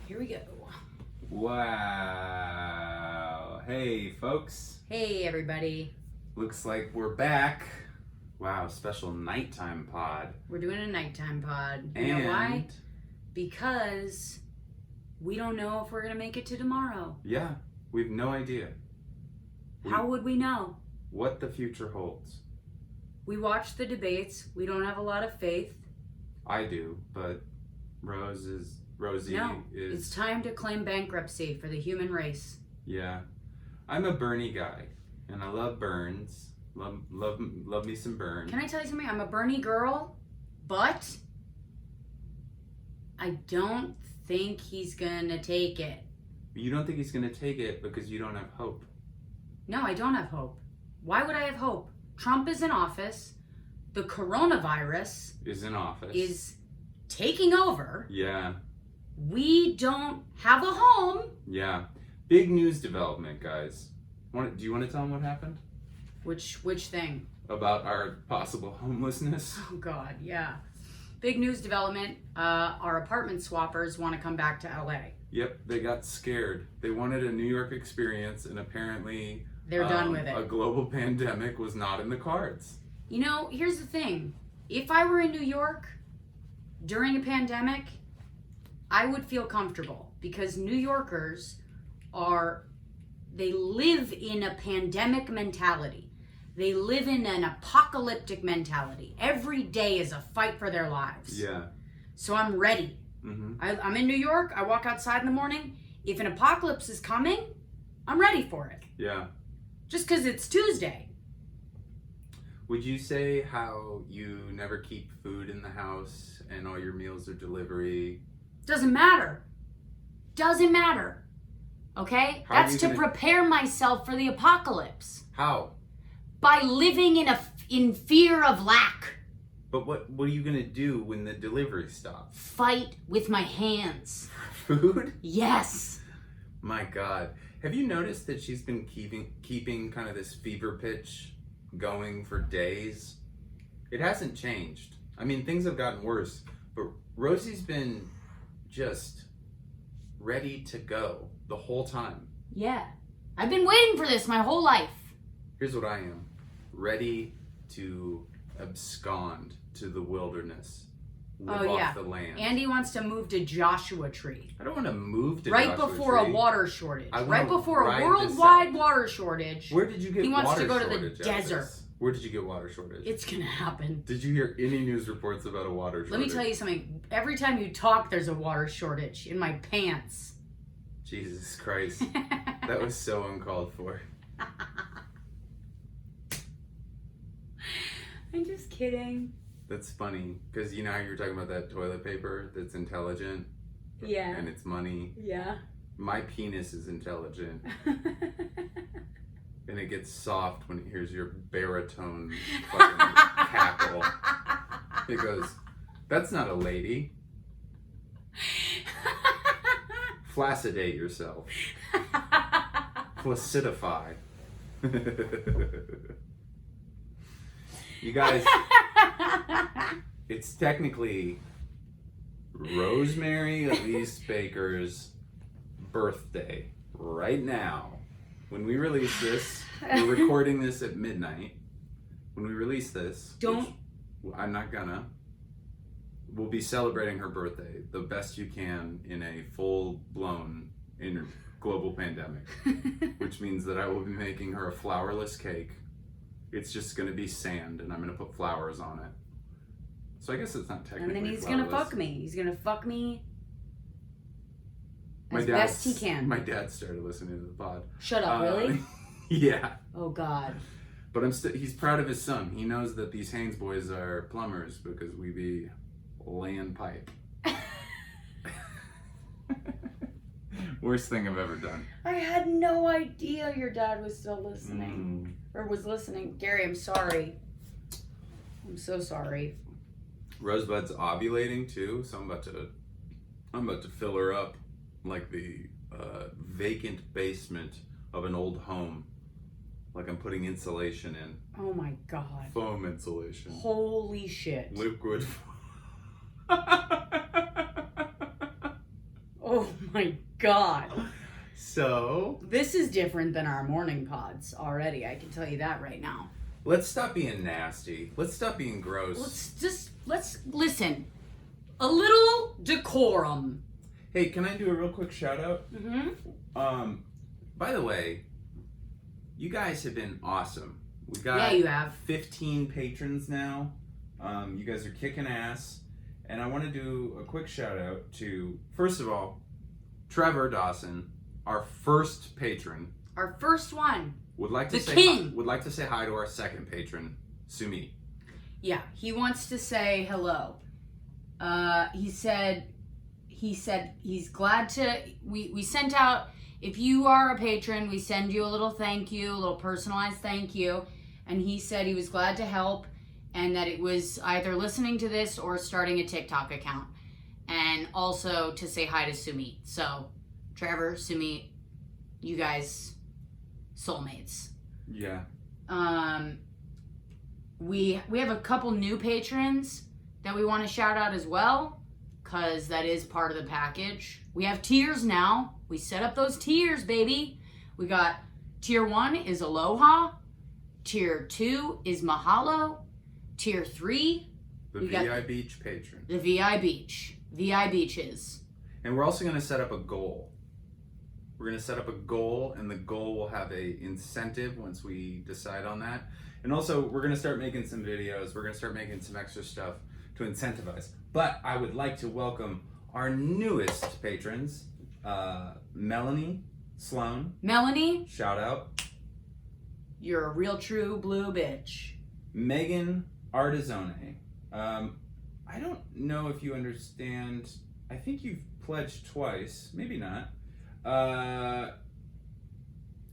Here we go. Wow. Hey, folks. Hey, everybody. Looks like we're back. Wow, special nighttime pod. We're doing a nighttime pod. You know why? Because we don't know if we're going to make it to tomorrow. Yeah, we have no idea. How would we know? What the future holds. We watched the debates. We don't have a lot of faith. I do, but Rosie No, is... it's time to claim bankruptcy for the human race. Yeah. I'm a Bernie guy, and I love Burns. Love me some Burns. Can I tell you something? I'm a Bernie girl, but I don't think he's going to take it. You don't think he's going to take it because you don't have hope? No, I don't have hope. Why would I have hope? Trump is in office. The coronavirus Is in office. is taking over. Yeah. We don't have a home. Yeah. Big news development, guys. Do you want to tell them what happened? Which thing? About our possible homelessness? Oh, God, yeah. Big news development. Our apartment swappers want to come back to LA. Yep, they got scared. They wanted a New York experience, and apparently... They're done with it. A global pandemic was not in the cards. You know, here's the thing. If I were in New York during a pandemic, I would feel comfortable because New Yorkers they live in a pandemic mentality. They live in an apocalyptic mentality. Every day is a fight for their lives. Yeah. So I'm ready. Mm-hmm. I'm in New York. I walk outside in the morning. If an apocalypse is coming, I'm ready for it. Yeah. Just because it's Tuesday. Would you say how you never keep food in the house and all your meals are delivery? Doesn't matter. Doesn't matter. Okay? That's to prepare myself for the apocalypse. How? By living in fear of lack. But what are you going to do when the delivery stops? Fight with my hands. Food? Yes. My God. Have you noticed that she's been keeping kind of this fever pitch going for days? It hasn't changed. I mean, things have gotten worse, but Rosie's been just ready to go the whole time. Yeah. I've been waiting for this my whole life. Here's what I am. Ready to abscond to the wilderness. Live off the land. Andy wants to move to Joshua Tree. I don't want to move to right Joshua before Tree. A water shortage. Right before a worldwide water shortage. Where did you get He wants water to go to shortage the desert. Where did you get water shortage? It's gonna happen. Did you hear any news reports about a water shortage? Let me tell you something. Every time you talk, there's a water shortage in my pants. Jesus Christ. That was so uncalled for. I'm just kidding. That's funny, because you know how you were talking about that toilet paper that's intelligent? Yeah. And it's money? Yeah. My penis is intelligent. And it gets soft when it hears your baritone fucking cackle. It goes, that's not a lady. Flaccidate yourself. Flaccidify. You guys, it's technically Rosemary Elise Baker's birthday right now. When we release this, we're recording this at midnight. When we release this, I'm not gonna, we'll be celebrating her birthday the best you can in a full-blown global pandemic, which means that I will be making her a flourless cake. It's just going to be sand, and I'm going to put flowers on it. So I guess it's not technically And then he's going to fuck me. He's going to fuck me as best he can. My dad started listening to the pod. Shut up, really? Yeah. Oh, God. But he's proud of his son. He knows that these Haynes boys are plumbers because we be laying pipe. Worst thing I've ever done. I had no idea your dad was still listening. Or was listening. Gary, I'm sorry. I'm so sorry. Rosebud's ovulating too, so I'm about to fill her up like the vacant basement of an old home. Like I'm putting insulation in. Oh my God. Foam insulation. Holy shit. Liquid. Oh my God. So this is different than our morning pods already. I can tell you that right now. let's stop being nasty. Let's stop being gross. Let's listen. A little decorum. Hey, can I do a real quick shout out? Mm-hmm. By the way, you guys have been awesome. We got Yeah, you have 15 patrons now. You guys are kicking ass. And I want to do a quick shout out to, first of all, Trevor Dawson, our first patron. Our first one. Would like to The say king. Would like to say hi to our second patron, Sumi. Yeah, he wants to say hello. He said he's glad to. We sent out. If you are a patron, we send you a little thank you, a little personalized thank you. And he said he was glad to help, and that it was either listening to this or starting a TikTok account, and also to say hi to Sumi. So, Trevor, Sumi, you guys, soulmates. Yeah. We have a couple new patrons that we want to shout out as well, because that is part of the package. We have tiers now. We set up those tiers, baby. We got tier 1 is Aloha. Tier 2 is Mahalo. Tier 3, The VI Beach patron. The VI Beach. VI Beaches. And we're also going to set up a goal. We're going to set up a goal, and the goal will have a incentive once we decide on that. And also, we're going to start making some videos. We're going to start making some extra stuff to incentivize. But I would like to welcome our newest patrons, Melanie Sloan. Melanie, Shout out. you're a real true blue bitch. Megan Artizone. I don't know if you understand. I think you've pledged twice. Maybe not.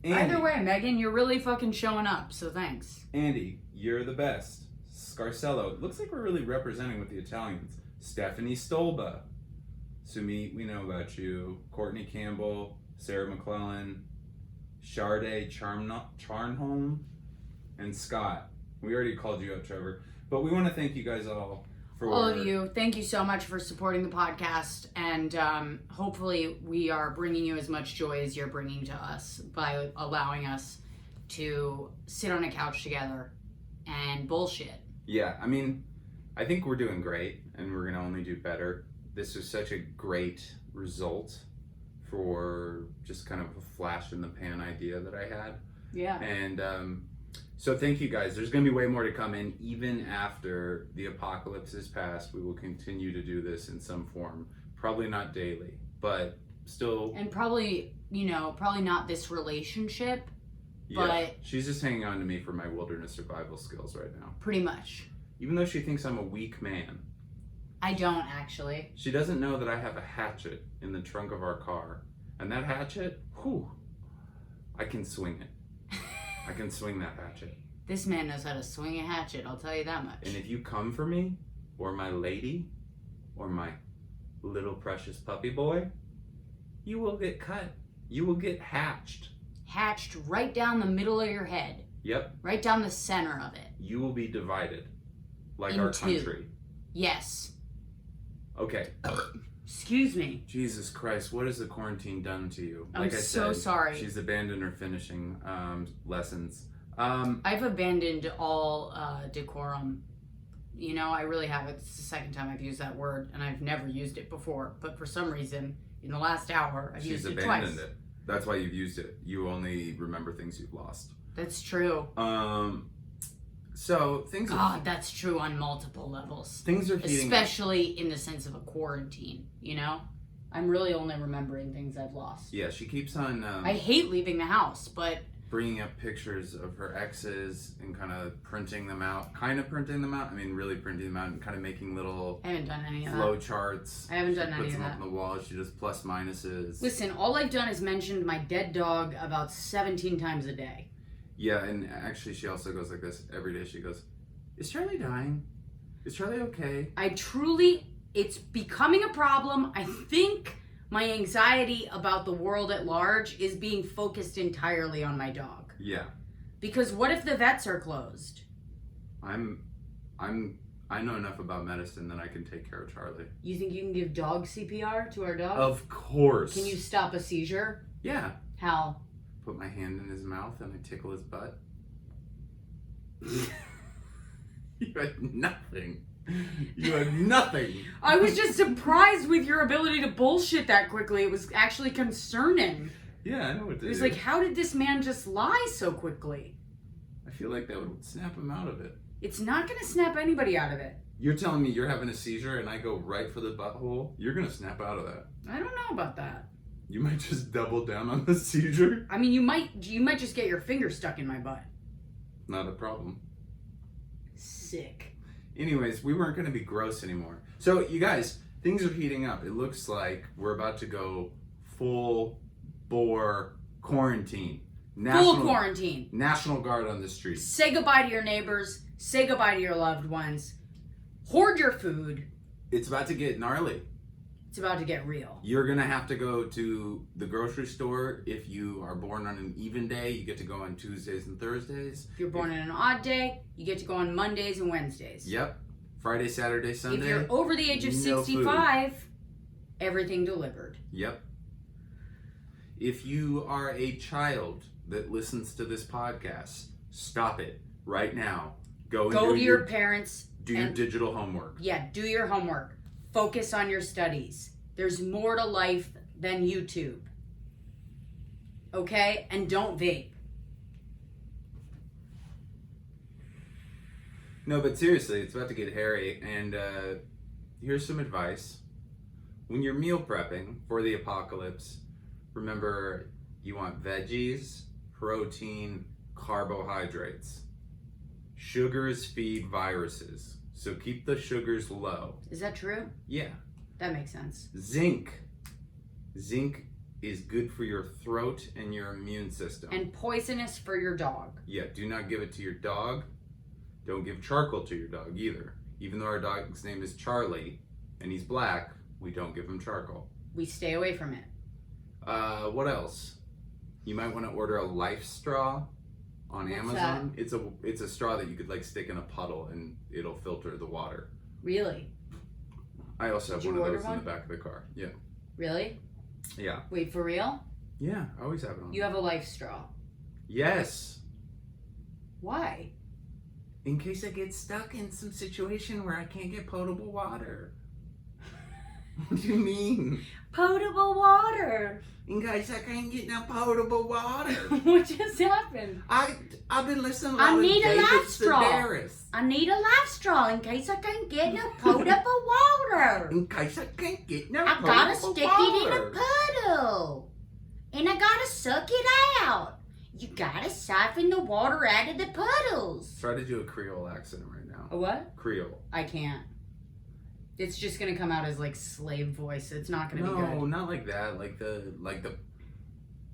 Andy, Either way, Megan, you're really fucking showing up, so thanks. Andy, you're the best. Scarcello. It looks like we're really representing with the Italians. Stephanie Stolba. Sumi, we know about you. Courtney Campbell. Sarah McClellan. Sharday Charnholm. And Scott. We already called you out, Trevor. But we want to thank you guys all for all of you. Thank you so much for supporting the podcast, and hopefully we are bringing you as much joy as you're bringing to us by allowing us to sit on a couch together and bullshit. Yeah, I mean, I think we're doing great, and we're gonna only do better. This was such a great result for just kind of a flash in the pan idea that I had. Yeah. And so thank you guys. There's going to be way more to come in. Even after the apocalypse is passed, we will continue to do this in some form. Probably not daily, but still. And probably not this relationship, Yeah, but she's just hanging on to me for my wilderness survival skills right now. pretty much. Even though she thinks I'm a weak man. I don't actually. She doesn't know that I have a hatchet in the trunk of our car. And that hatchet, whew, I can swing it. I can swing that hatchet. This man knows how to swing a hatchet, I'll tell you that much. And if you come for me, or my lady, or my little precious puppy boy, you will get cut. You will get hatched. Hatched right down the middle of your head. Yep. Right down the center of it. You will be divided. Like our In two. country. Yes. Okay. Excuse me. Jesus Christ, what has the quarantine done to you? I'm Like I so said, sorry. She's abandoned her finishing lessons. I've abandoned all decorum. You know, I really have. It's the second time I've used that word, and I've never used it before. But for some reason, in the last hour, I've She's used it abandoned twice. it. That's why you've used it. You only remember things you've lost. That's true. So things God, that's true on multiple levels. things are heating up. Especially in the sense of a quarantine, you know? I'm really only remembering things I've lost. Yeah, she keeps on I hate leaving the house, but bringing up pictures of her exes and kind of printing them out. Kind of printing them out. I mean, really printing them out and kind of making little I haven't done any of flow that. charts. I haven't She done any puts of them that. up on the wall. She does plus minuses. Listen, all I've done is mentioned my dead dog about 17 times a day. Yeah, and actually she also goes like this every day. She goes, "Is Charlie dying? Is Charlie okay?" It's becoming a problem. I think my anxiety about the world at large is being focused entirely on my dog. Yeah. Because what if the vets are closed? I'm I know enough about medicine that I can take care of Charlie. You think you can give dog CPR to our dog? Of course. Can you stop a seizure? Yeah. How? Put my hand in his mouth and I tickle his butt. You had nothing. You had nothing. I was just surprised with your ability to bullshit that quickly. It was actually concerning. Yeah, I know what to do. It was like, how did this man just lie so quickly? I feel like that would snap him out of it. It's not going to snap anybody out of it. You're telling me you're having a seizure and I go right for the butthole? You're going to snap out of that. I don't know about that. You might just double down on the seizure. I mean, you might just get your finger stuck in my butt. Not a problem. Sick. Anyways, we weren't going to be gross anymore. So, you guys, things are heating up. It looks like we're about to go full bore quarantine. Full quarantine. National Guard on the streets. Say goodbye to your neighbors. Say goodbye to your loved ones. Hoard your food. It's about to get gnarly. It's about to get real. You're going to have to go to the grocery store. If you are born on an even day, you get to go on Tuesdays and Thursdays. If you're born on an odd day, you get to go on Mondays and Wednesdays. Yep. Friday, Saturday, Sunday. If you're over the age of 65, everything delivered. Yep. If you are a child that listens to this podcast, stop it right now. Go to your parents. Do your digital homework. Yeah, do your homework. Focus on your studies. There's more to life than YouTube. Okay? And don't vape. No, but seriously, it's about to get hairy. And here's some advice. When you're meal prepping for the apocalypse, remember you want veggies, protein, carbohydrates. Sugars feed viruses. So keep the sugars low. Is that true? Yeah. That makes sense. Zinc. Zinc is good for your throat and your immune system. And poisonous for your dog. Yeah, do not give it to your dog. Don't give charcoal to your dog either. Even though our dog's name is Charlie and he's black, we don't give him charcoal. We stay away from it. What else? You might want to order a life straw on Amazon. That? It's a straw that you could like stick in a puddle and it'll filter the water. Really? I also have one of those in the back of the car. Yeah. Really? Yeah. Wait, for real? Yeah, I always have it on. You have a life straw. Yes. Why? In case I get stuck in some situation where I can't get potable water. What do you mean? Potable water. In case I can't get no potable water. What just happened? I've been listening to I need a life straw. Sedaris. I need a life straw in case I can't get no potable water. In case I can't get no I potable gotta stick water. it in a puddle. And I gotta suck it out. You gotta siphon the water out of the puddles. Try to do a Creole accent right now. A what? Creole. I can't. It's just gonna come out as like slave voice. It's not gonna be good. No, not like that. Like the.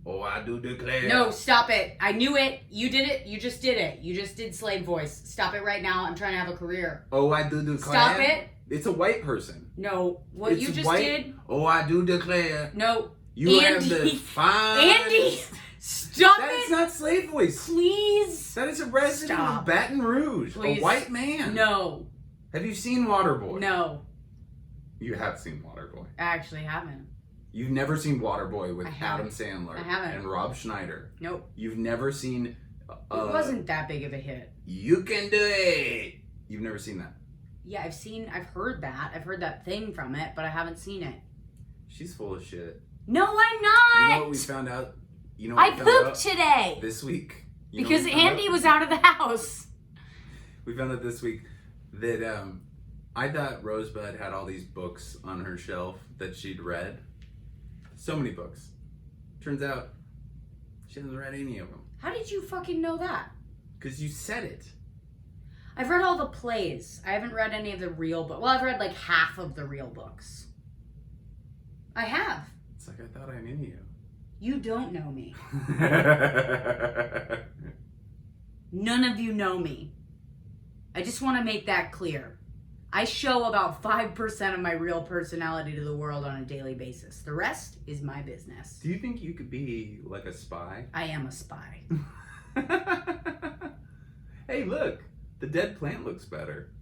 Oh, I do declare. No, stop it. I knew it. You did it. You just did it. You just did slave voice. Stop it right now. I'm trying to have a career. Oh, I do declare. Stop it. It's a white person. No, what It's you just white. did. Oh, I do declare. No. You have Andy. the fine. Andy, stop That's it. not slave voice. Please. That is a resident Stop. of Baton Rouge. Please. A white man. No. Have you seen Waterboy? No. You have seen Waterboy. I actually haven't. You've never seen Waterboy with I Adam haven't. Sandler I haven't. and Rob Schneider. Nope. You've never seen. It wasn't that big of a hit. You can do it. You've never seen that. Yeah, I've heard that. I've heard that thing from it, but I haven't seen it. She's full of shit. No, I'm You not. know what we found out? You know what I we found out pooped today. this week? Because Andy was out of the house. We found out this week that I thought Rosebud had all these books on her shelf that she'd read. So many books. Turns out she hasn't read any of them. How did you fucking know that? Because you said it. I've read all the plays. I haven't read any of the real books. Well, I've read like half of the real books. I have. It's like I thought I knew you. You don't know me. None of you know me. I just want to make that clear. I show about 5% of my real personality to the world on a daily basis. The rest is my business. Do you think you could be like a spy? I am a spy. Hey, look. The dead plant looks better.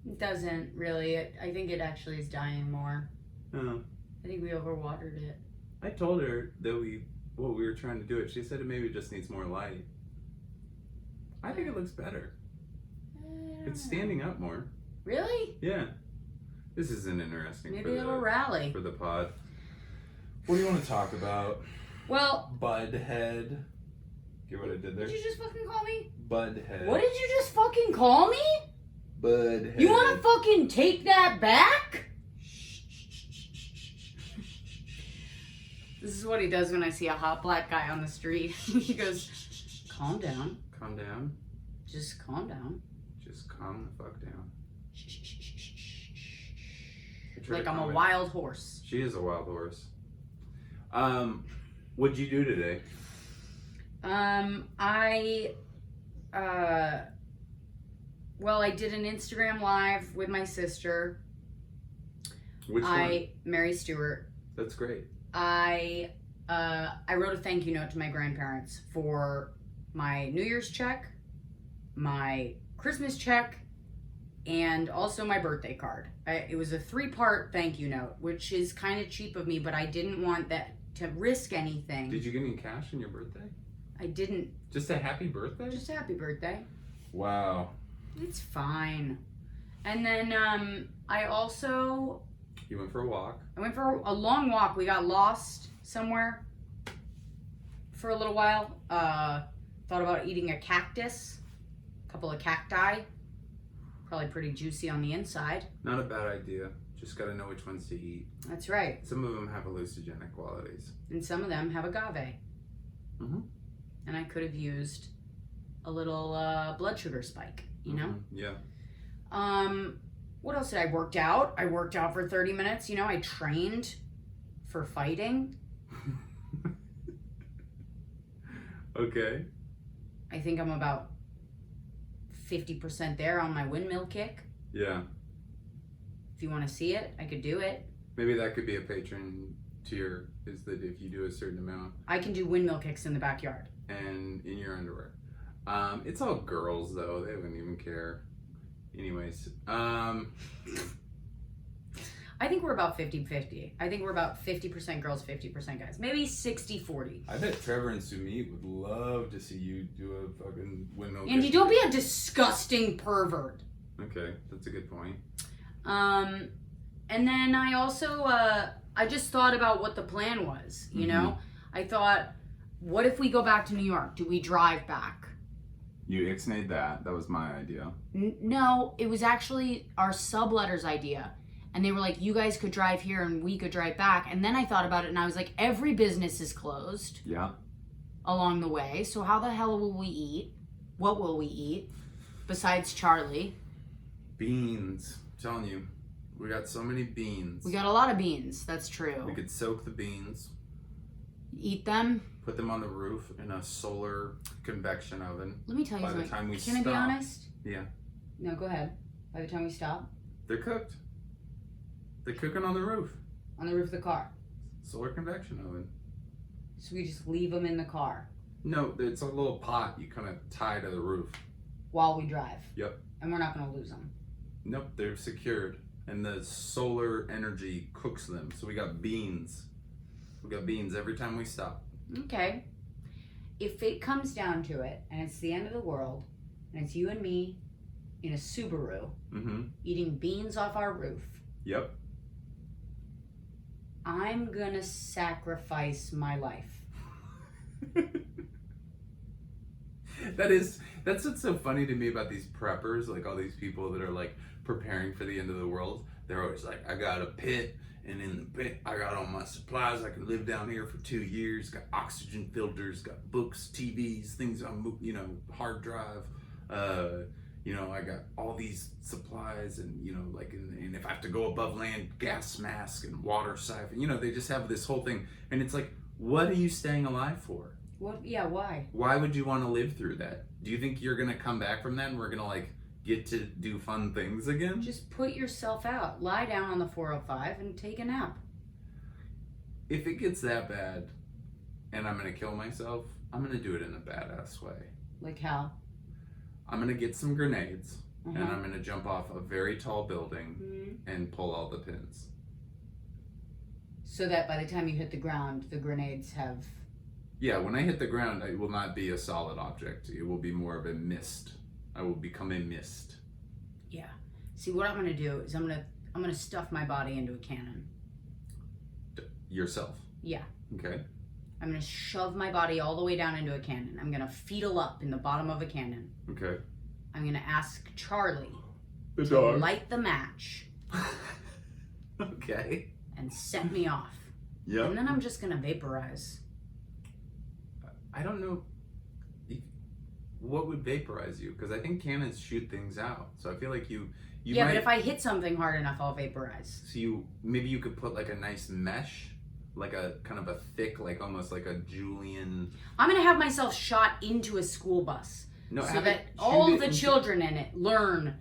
It doesn't really. I think it actually is dying more. Oh. I think we overwatered it. I told her that we were trying to do it. She said it maybe just needs more light. I think it looks better. It's standing up more. Really? Yeah. This is an interesting Maybe it'll rally. For the pod. What do you want to talk about? Well, Budhead. Get what I did there? Did you just fucking call me? Budhead. What did you just fucking call me? Budhead. You want to fucking take that back? This is what he does when I see a hot black guy on the street. He goes, calm down. Calm down. Just calm down. Just calm the fuck down. Like I'm a wild horse. She is a wild horse. What'd you do today? I did an Instagram live with my sister. Which one? Mary Stewart. That's great. I wrote a thank you note to my grandparents for my New Year's check, my Christmas check, and also my birthday card. It was a 3-part thank you note, which is kind of cheap of me, but I didn't want that to risk anything. Did you get any cash on your birthday? I didn't. Just a happy birthday? Just a happy birthday. Wow. It's fine. And then I also... You went for a walk. I went for a long walk. We got lost somewhere for a little while. Thought about eating a cactus, a couple of cacti. Probably pretty juicy on the inside. Not a bad idea. Just got to know which ones to eat. That's right. Some of them have hallucinogenic qualities. And some of them have agave. Mm-hmm. And I could have used a little blood sugar spike, you know? Yeah. What else did I worked out? I worked out for 30 minutes. You know, I trained for fighting. Okay. I think I'm about 50% there on my windmill kick. Yeah. If you want to see it, I could do it. Maybe that could be a patron tier, is that if you do a certain amount. I can do windmill kicks in the backyard. And in your underwear. It's all girls, though. They wouldn't even care. Anyways. I think we're about 50-50. I think we're about 50% girls, 50% guys. Maybe 60-40. I bet Trevor and Sumit would love to see you do a fucking windmill kick. Andy, don't be a disgusting pervert. Okay, that's a good point. And then I also, I just thought about what the plan was, you know? I thought, what if we go back to New York? Do we drive back? You ixnayed that. That was my idea. No, it was actually our subletter's idea. And they were like, you guys could drive here and we could drive back. And then I thought about it and I was like, every business is closed. Yeah. Along the way. So how the hell will we eat? What will we eat? Besides Charlie. Beans. I'm telling you. We got so many beans. We got a lot of beans. That's true. We could soak the beans. Eat them. Put them on the roof in a solar convection oven. Let me tell you By something. the time we Can I be honest? Yeah. No, go ahead. By the time we stop. They're cooked. They're cooking on the roof. On the roof of the car. Solar convection oven. So we just leave them in the car. No, it's a little pot you kind of tie to the roof. While we drive. Yep. And we're not going to lose them. Nope, they're secured. And the solar energy cooks them. So we got beans. We got beans every time we stop. Okay. If it comes down to it, and it's the end of the world, and it's you and me in a Subaru, eating beans off our roof. Yep. I'm gonna sacrifice my life. That's what's so funny to me about these preppers, like all these people that are like preparing for the end of the world. They're always like, I got a pit, and in the pit I got all my supplies. I can live down here for 2 years. Got oxygen filters, got books, TVs, things on, hard drive. I got all these supplies, and and if I have to go above land, gas mask and water siphon. They just have this whole thing, and it's like, what are you staying alive for? What? Yeah, why? Why would you want to live through that? Do you think you're gonna come back from that and we're gonna get to do fun things again? Just put yourself out. Lie down on the 405 and take a nap. If it gets that bad and I'm gonna kill myself, I'm gonna do it in a badass way. Like how? I'm gonna get some grenades. and I'm going to jump off a very tall building and pull all the pins. So that by the time you hit the ground, the grenades have... Yeah, when I hit the ground, it will not be a solid object. It will be more of a mist. I will become a mist. Yeah. See, what I'm going to do is I'm going to stuff my body into a cannon. Yourself? Yeah. Okay. I'm going to shove my body all the way down into a cannon. I'm going to fetal up in the bottom of a cannon. Okay. I'm going to ask Charlie the to dog. light the match. Okay. And set me off. Yeah. And then I'm just going to vaporize. I don't know what would vaporize you, because I think cannons shoot things out. So I feel like you yeah, might, but if I hit something hard enough, I'll vaporize. So maybe you could put like a nice mesh, like a kind of a thick, like almost like a Julian. I'm going to have myself shot into a school bus. No, so that all the children in it learn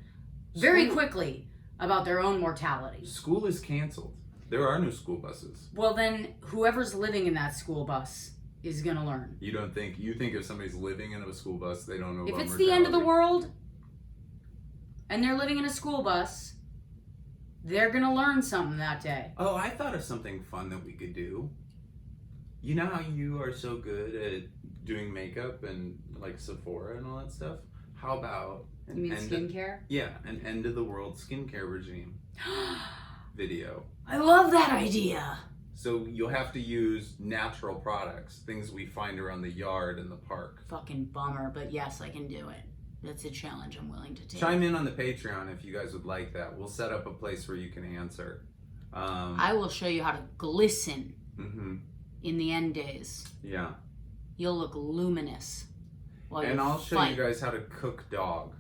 very quickly about their own mortality. School is canceled. There are no school buses. Well, then whoever's living in that school bus is going to learn. You think if somebody's living in a school bus, they don't know about mortality? If it's mortality. the end of the world and they're living in a school bus, they're going to learn something that day. Oh, I thought of something fun that we could do. You know how you are so good at doing makeup and like Sephora and all that stuff? How about you mean skincare? An end of the world skincare regime video. I love that idea. So you'll have to use natural products, things we find around the yard and the park. Fucking bummer, but yes, I can do it. That's a challenge I'm willing to take. Chime in on the Patreon if you guys would like that. We'll set up a place where you can answer. I will show you how to glisten in the end days. Yeah. You'll look luminous. And I'll show you guys how to cook dog.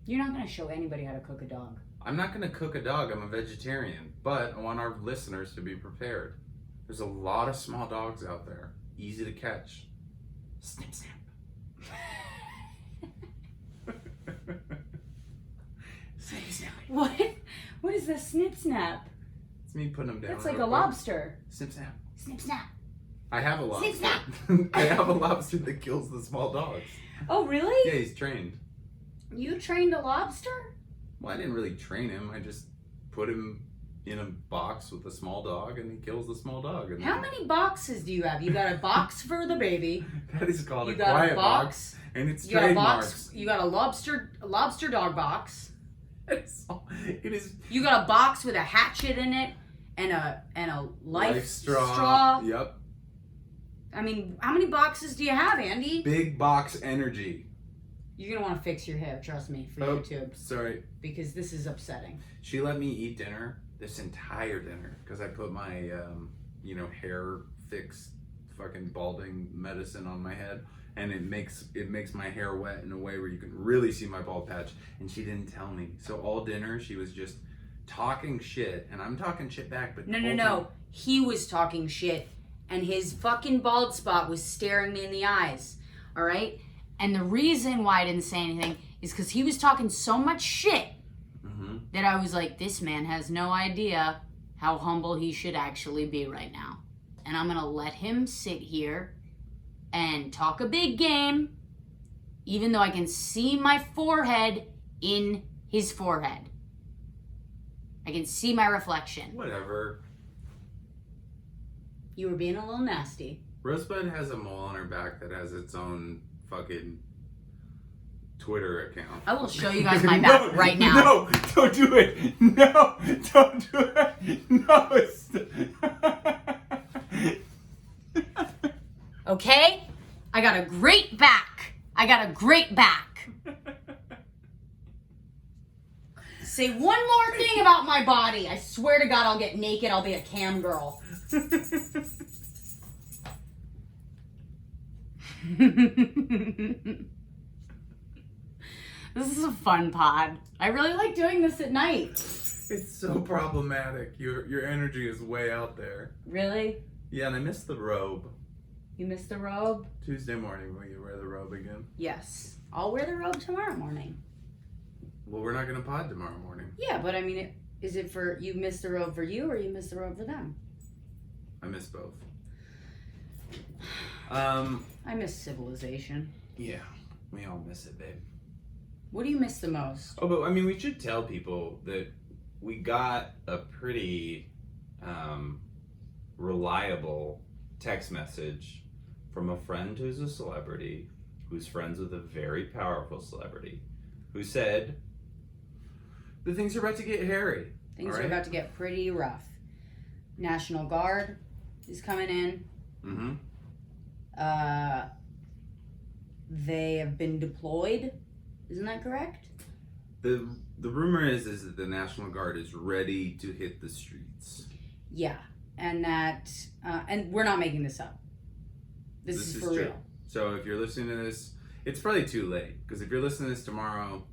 You're not going to show anybody how to cook a dog. I'm not going to cook a dog. I'm a vegetarian. But I want our listeners to be prepared. There's a lot of small dogs out there. Easy to catch. Snip, snap. Snip, snap. What is the snip snap? It's me putting them down. That's like a lobster. Snip, snap. Snip, snap. I have a lobster. Snip, snap. I have a lobster that kills the small dogs. Oh, really? Yeah, he's trained. You trained a lobster? Well, I didn't really train him. I just put him in a box with a small dog, and he kills the small dog. And how many boxes do you have? You got a box for the baby. That is called a quiet box, and it's trademarked. You got a lobster dog box. It is. You got a box with a hatchet in it and a life straw. Yep. I mean, how many boxes do you have, Andy? Big box energy. You're going to want to fix your hair, trust me, for YouTube. Sorry. Because this is upsetting. She let me eat dinner, this entire dinner, because I put my, hair fix fucking balding medicine on my head, and it makes my hair wet in a way where you can really see my bald patch, and she didn't tell me. So all dinner, she was just talking shit, and I'm talking shit back, but No. He was talking shit, and his fucking bald spot was staring me in the eyes, all right? And the reason why I didn't say anything is because he was talking so much shit that I was like, this man has no idea how humble he should actually be right now. And I'm going to let him sit here and talk a big game, even though I can see my forehead in his forehead. I can see my reflection. Whatever. You were being a little nasty. Rosebud has a mole on her back that has its own fucking Twitter account. I will show you guys my back right now. No, don't do it. No, don't do it. No. Okay? I got a great back. Say one more thing about my body. I swear to God, I'll get naked. I'll be a cam girl. This is a fun pod. I really like doing this at night. It's so problematic. Your energy is way out there. Really? Yeah, and I miss the robe. You miss the robe? Tuesday morning, will you wear the robe again? Yes. I'll wear the robe tomorrow morning. Well, we're not going to pod tomorrow morning. Yeah, but I mean, is it for you miss the robe for you or you miss the robe for them? I miss both. I miss civilization. Yeah, we all miss it, babe. What do you miss the most? Oh, but I mean, we should tell people that we got a pretty reliable text message from a friend who's a celebrity, who's friends with a very powerful celebrity, who said that things are about to get hairy. Things are about to get pretty rough. National Guard is coming in. Mm-hmm. They have been deployed. Isn't that correct? The rumor is that the National Guard is ready to hit the streets. Yeah, and that and we're not making this up. This is for true. real. So if you're listening to this, it's probably too late, because if you're listening to this tomorrow,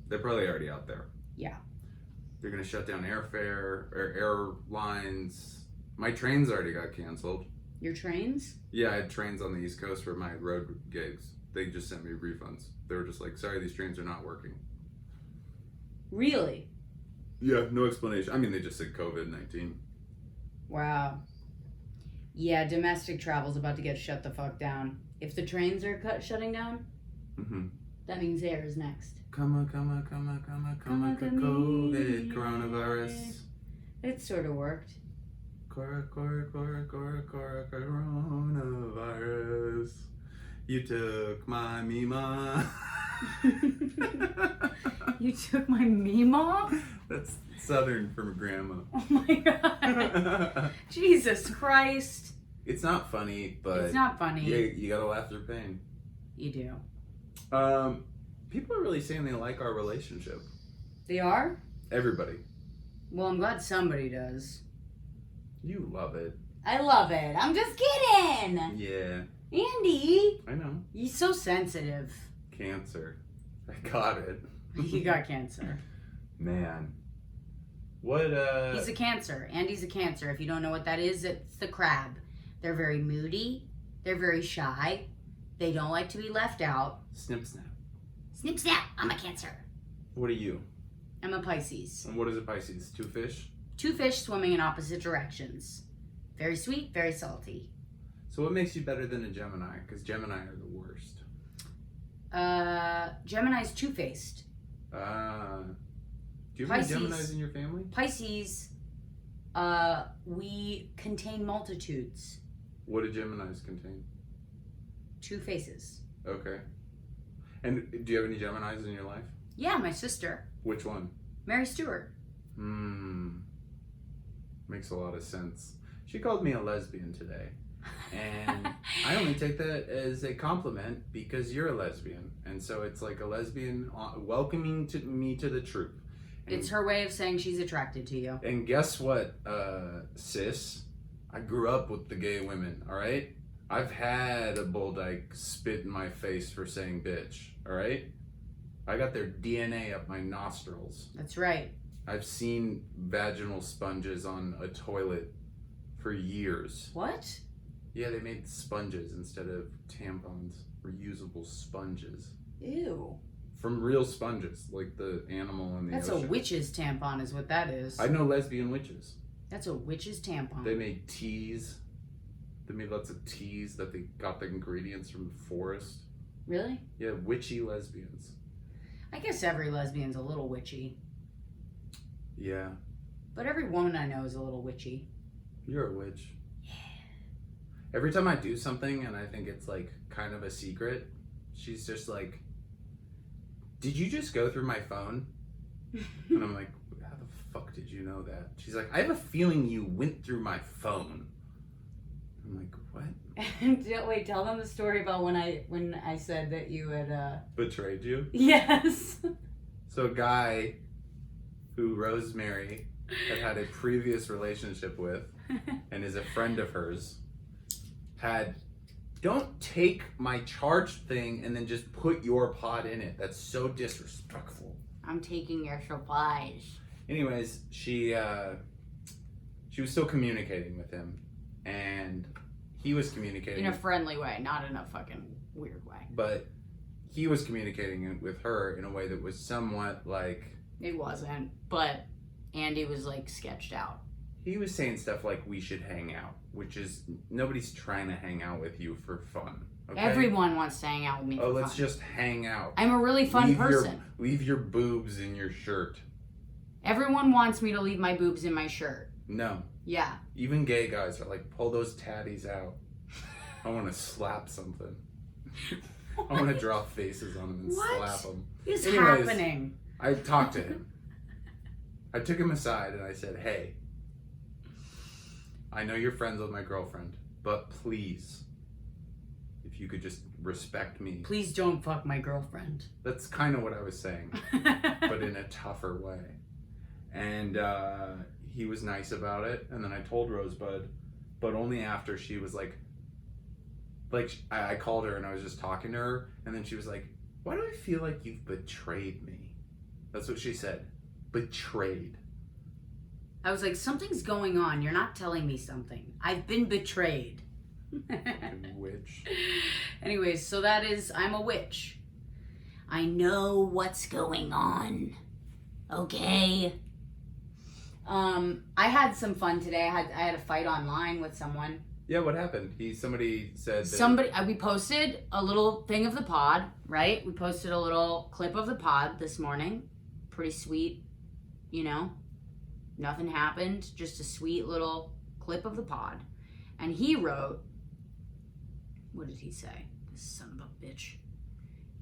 they're probably already out there. Yeah. They're gonna shut down airfare or airlines. My trains already got canceled. Your trains? Yeah, I had trains on the East Coast for my road gigs. They just sent me refunds. They were just like, sorry, these trains are not working. Really? Yeah, no explanation. I mean, they just said COVID-19. Wow. Yeah, domestic travel's about to get shut the fuck down. If the trains are shutting down, that means air is next. Come on, COVID, coronavirus. It sort of worked. Coronavirus. You took my Mima. You took my Mima? That's Southern from grandma. Oh my god. Jesus Christ. It's not funny, but it's not funny. You gotta laugh through pain. You do. People are really saying they like our relationship. They are? Everybody. Well, I'm glad somebody does. You love it. I love it. I'm just kidding. Yeah. Andy. I know. He's so sensitive. Cancer. I got it. He got cancer. Man. What, He's a Cancer. Andy's a Cancer. If you don't know what that is, it's the crab. They're very moody. They're very shy. They don't like to be left out. Snip snap. Snip snap. I'm a Cancer. What are you? I'm a Pisces. And what is a Pisces? Two fish? Two fish swimming in opposite directions. Very sweet, very salty. So what makes you better than a Gemini? Because Gemini are the worst. Gemini's two-faced. Do you have any Pisces. Geminis in your family? Pisces, we contain multitudes. What do Geminis contain? Two faces. Okay. And do you have any Geminis in your life? Yeah, my sister. Which one? Mary Stewart. Makes a lot of sense. She called me a lesbian today. And I only take that as a compliment because you're a lesbian. And so it's like a lesbian welcoming me to the troop. And it's her way of saying she's attracted to you. And guess what, sis? I grew up with the gay women, all right? I've had a bull dyke spit in my face for saying bitch, all right? I got their DNA up my nostrils. That's right. I've seen vaginal sponges on a toilet for years. What? Yeah, they made sponges instead of tampons. Reusable sponges. Ew. From real sponges, like the animal in the That's ocean. a witch's tampon is what that is. I know lesbian witches. That's a witch's tampon. They made teas. They made lots of teas that they got the ingredients from the forest. Really? Yeah, witchy lesbians. I guess every lesbian's a little witchy. Yeah. But every woman I know is a little witchy. You're a witch. Yeah. Every time I do something and I think it's like kind of a secret, she's just like, did you just go through my phone? And I'm like, how the fuck did you know that? She's like, I have a feeling you went through my phone. I'm like, what? Wait, tell them the story about when I said that you had betrayed you? Yes. So a guy who Rosemary had a previous relationship with and is a friend of hers had, don't take my charged thing and then just put your pod in it. That's so disrespectful. I'm taking your supplies. Anyways, she was still communicating with him, and he was communicating in a friendly way, not in a fucking weird way. But he was communicating with her in a way that was somewhat like, it wasn't, but Andy was like sketched out. he was saying stuff like we should hang out, which is, nobody's trying to hang out with you for fun. Okay? Everyone wants to hang out with me. Oh, for let's fun. just hang out. I'm a really fun person. Leave your boobs in your shirt. Everyone wants me to leave my boobs in my shirt. No. Yeah. Even gay guys are like, pull those tatties out. I want to slap something. I want to draw faces on them and slap them. What is happening? I talked to him. I took him aside and I said, hey, I know you're friends with my girlfriend, but please, if you could just respect me. Please don't fuck my girlfriend. That's kind of what I was saying, but in a tougher way. And he was nice about it. And then I told Rosebud, but only after she was like I called her and I was just talking to her. And then she was like, why do I feel like you've betrayed me? That's what she said. Betrayed. I was like, something's going on. You're not telling me something. I've been betrayed. Fucking witch. Anyways, so that is, I'm a witch. I know what's going on. Okay. I had some fun today. I had a fight online with someone. Yeah, what happened? Somebody said that we posted a little thing of the pod, right? We posted a little clip of the pod this morning. Pretty sweet, you know? Nothing happened, just a sweet little clip of the pod. And he wrote, what did he say? This son of a bitch.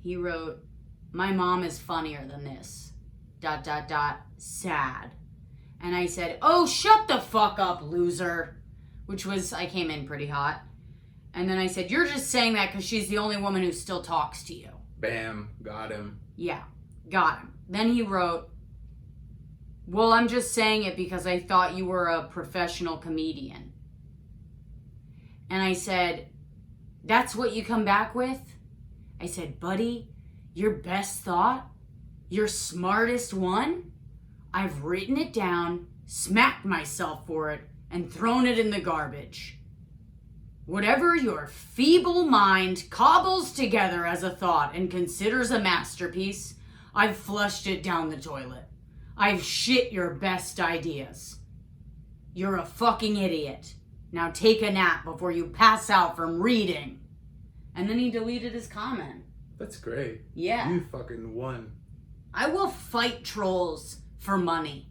He wrote, my mom is funnier than this. ... sad. And I said, oh, shut the fuck up, loser. Which was, I came in pretty hot. And then I said, you're just saying that because she's the only woman who still talks to you. Bam, got him. Yeah, got him. Then he wrote, well, I'm just saying it because I thought you were a professional comedian. And I said, that's what you come back with? I said, buddy, your best thought? Your smartest one? I've written it down, smacked myself for it, and thrown it in the garbage. Whatever your feeble mind cobbles together as a thought and considers a masterpiece, I've flushed it down the toilet. I've shit your best ideas. You're a fucking idiot. Now take a nap before you pass out from reading. And then he deleted his comment. That's great. Yeah. You fucking won. I will fight trolls for money.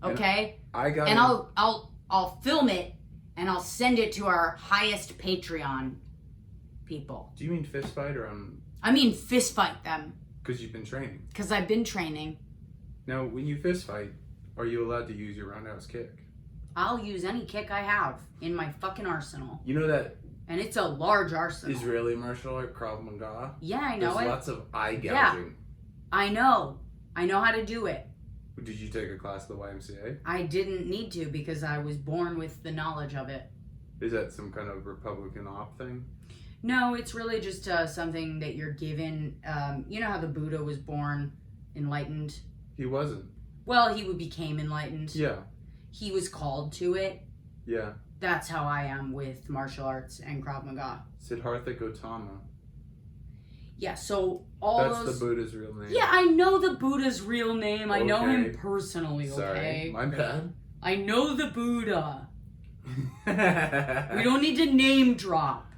Okay? And I'll film it and I'll send it to our highest Patreon people. Do you mean fist fight or I mean fist fight them. Because you've been training. Because I've been training. Now, when you fist fight, are you allowed to use your roundhouse kick? I'll use any kick I have in my fucking arsenal. You know that And it's a large arsenal. Israeli martial art, Krav Maga? Yeah, I know There's it. lots of eye gouging. Yeah. I know how to do it. Did you take a class at the YMCA? I didn't need to because I was born with the knowledge of it. Is that some kind of Republican op thing? No, it's really just something that you're given. You know how the Buddha was born enlightened? He wasn't. Well, he became enlightened. Yeah. He was called to it. Yeah. That's how I am with martial arts and Krav Maga. Siddhartha Gautama. Yeah, so all That's those... the Buddha's real name. Yeah, I know the Buddha's real name. I know Okay. him personally, okay? Sorry, my bad. I know the Buddha. We don't need to name drop.